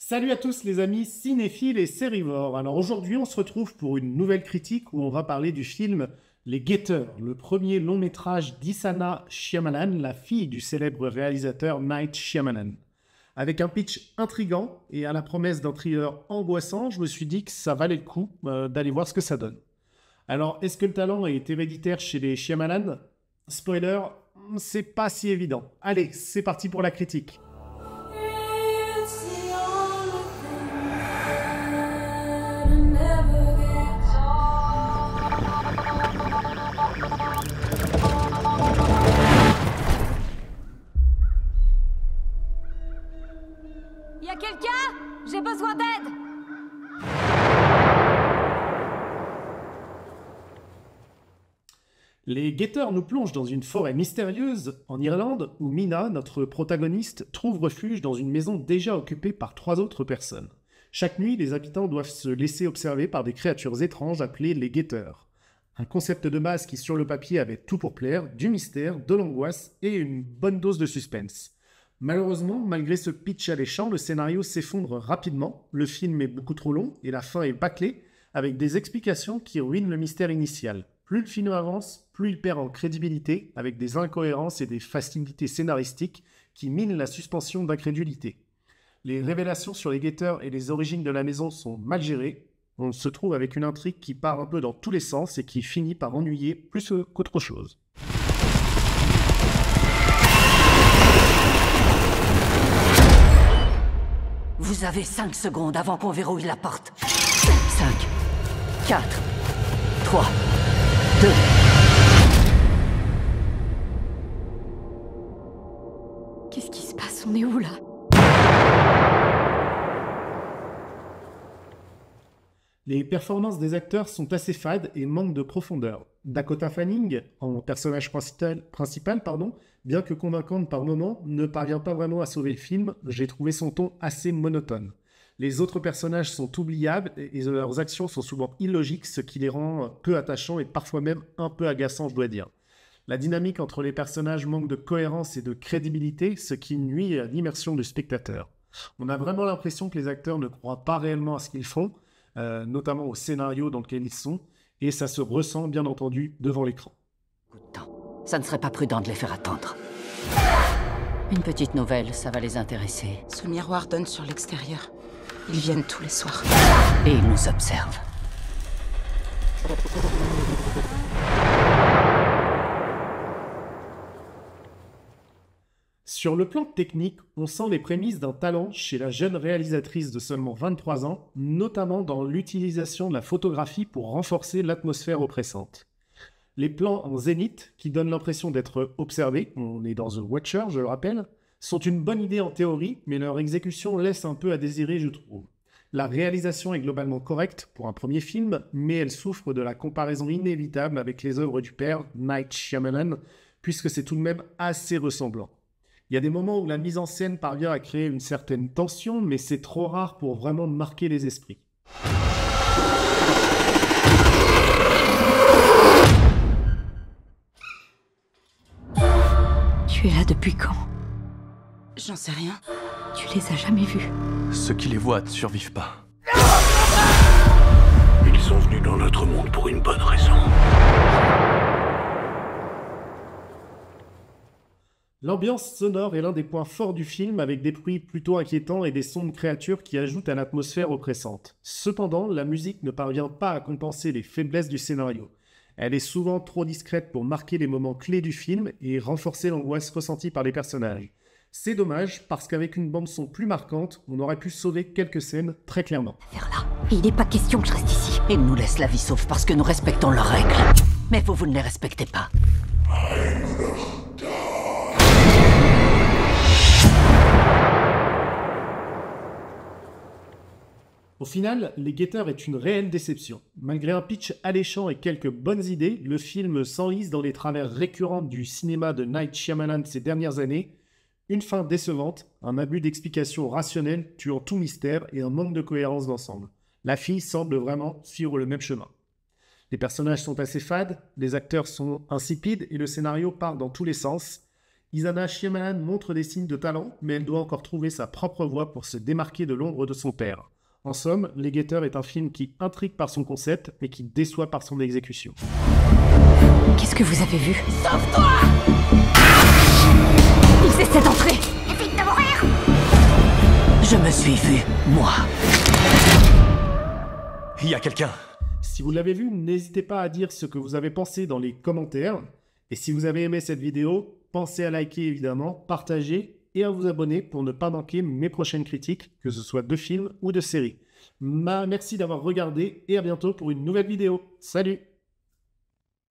Salut à tous les amis cinéphiles et sérivores. Alors aujourd'hui on se retrouve pour une nouvelle critique où on va parler du film Les Guetteurs, le premier long métrage d'Isana Shyamalan, la fille du célèbre réalisateur Night Shyamalan. Avec un pitch intrigant et à la promesse d'un thriller angoissant, je me suis dit que ça valait le coup d'aller voir ce que ça donne. Alors est-ce que le talent est héréditaire chez les Shyamalan? Spoiler, c'est pas si évident. Allez, c'est parti pour la critique. Y'a quelqu'un? J'ai besoin d'aide! Les guetteurs nous plongent dans une forêt mystérieuse en Irlande où Mina, notre protagoniste, trouve refuge dans une maison déjà occupée par 3 autres personnes. Chaque nuit, les habitants doivent se laisser observer par des créatures étranges appelées les guetteurs. Un concept de base qui sur le papier avait tout pour plaire, du mystère, de l'angoisse et une bonne dose de suspense. Malheureusement, malgré ce pitch alléchant, le scénario s'effondre rapidement, le film est beaucoup trop long et la fin est bâclée, avec des explications qui ruinent le mystère initial. Plus le film avance, plus il perd en crédibilité, avec des incohérences et des facilités scénaristiques qui minent la suspension d'incrédulité. Les révélations sur les guetteurs et les origines de la maison sont mal gérées. On se trouve avec une intrigue qui part un peu dans tous les sens et qui finit par ennuyer plus qu'autre chose. Vous avez 5 secondes avant qu'on verrouille la porte. 5, 4, 3, 2... Qu'est-ce qui se passe? On est où là? Les performances des acteurs sont assez fades et manquent de profondeur. Dakota Fanning, en personnage principal, bien que convaincante par moments, ne parvient pas vraiment à sauver le film. J'ai trouvé son ton assez monotone. Les autres personnages sont oubliables et leurs actions sont souvent illogiques, ce qui les rend peu attachants et parfois même un peu agaçants, je dois dire. La dynamique entre les personnages manque de cohérence et de crédibilité, ce qui nuit à l'immersion du spectateur. On a vraiment l'impression que les acteurs ne croient pas réellement à ce qu'ils font, notamment au scénario dans lequel ils sont, et ça se ressent bien entendu devant l'écran. Ça ne serait pas prudent de les faire attendre. Une petite nouvelle, ça va les intéresser. Ce miroir donne sur l'extérieur. Ils viennent tous les soirs. Et ils nous observent. Sur le plan technique, on sent les prémices d'un talent chez la jeune réalisatrice de seulement 23 ans, notamment dans l'utilisation de la photographie pour renforcer l'atmosphère oppressante. Les plans en zénith, qui donnent l'impression d'être observés, on est dans The Watcher, je le rappelle, sont une bonne idée en théorie, mais leur exécution laisse un peu à désirer, je trouve. La réalisation est globalement correcte pour un premier film, mais elle souffre de la comparaison inévitable avec les œuvres du père, Night Shyamalan, puisque c'est tout de même assez ressemblant. Il y a des moments où la mise en scène parvient à créer une certaine tension, mais c'est trop rare pour vraiment marquer les esprits. Tu es là depuis quand? J'en sais rien. Tu les as jamais vus? Ceux qui les voient ne survivent pas. Ils sont venus dans notre monde pour une bonne raison. L'ambiance sonore est l'un des points forts du film, avec des bruits plutôt inquiétants et des sons de créatures qui ajoutent à l'atmosphère oppressante. Cependant, la musique ne parvient pas à compenser les faiblesses du scénario. Elle est souvent trop discrète pour marquer les moments clés du film et renforcer l'angoisse ressentie par les personnages. C'est dommage, parce qu'avec une bande-son plus marquante, on aurait pu sauver quelques scènes très clairement. Vers là. Il n'est pas question que je reste ici. Ils nous laissent la vie sauve parce que nous respectons leurs règles. Mais vous ne les respectez pas. Au final, Les Guetteurs est une réelle déception. Malgré un pitch alléchant et quelques bonnes idées, le film s'enlise dans les travers récurrents du cinéma de Night Shyamalan ces dernières années. Une fin décevante, un abus d'explication rationnelle tuant tout mystère et un manque de cohérence d'ensemble. La fille semble vraiment suivre le même chemin. Les personnages sont assez fades, les acteurs sont insipides et le scénario part dans tous les sens. Isana Shyamalan montre des signes de talent, mais elle doit encore trouver sa propre voie pour se démarquer de l'ombre de son père. En somme, Les Guetteurs est un film qui intrigue par son concept, mais qui déçoit par son exécution. Qu'est-ce que vous avez vu? Sauve-toi! Ils essaient d'entrer! Évite de mourir! Je me suis vu, moi. Il y a quelqu'un. Si vous l'avez vu, n'hésitez pas à dire ce que vous avez pensé dans les commentaires. Et si vous avez aimé cette vidéo, pensez à liker évidemment, partager et à vous abonner pour ne pas manquer mes prochaines critiques, que ce soit de films ou de séries. Merci d'avoir regardé et à bientôt pour une nouvelle vidéo. Salut!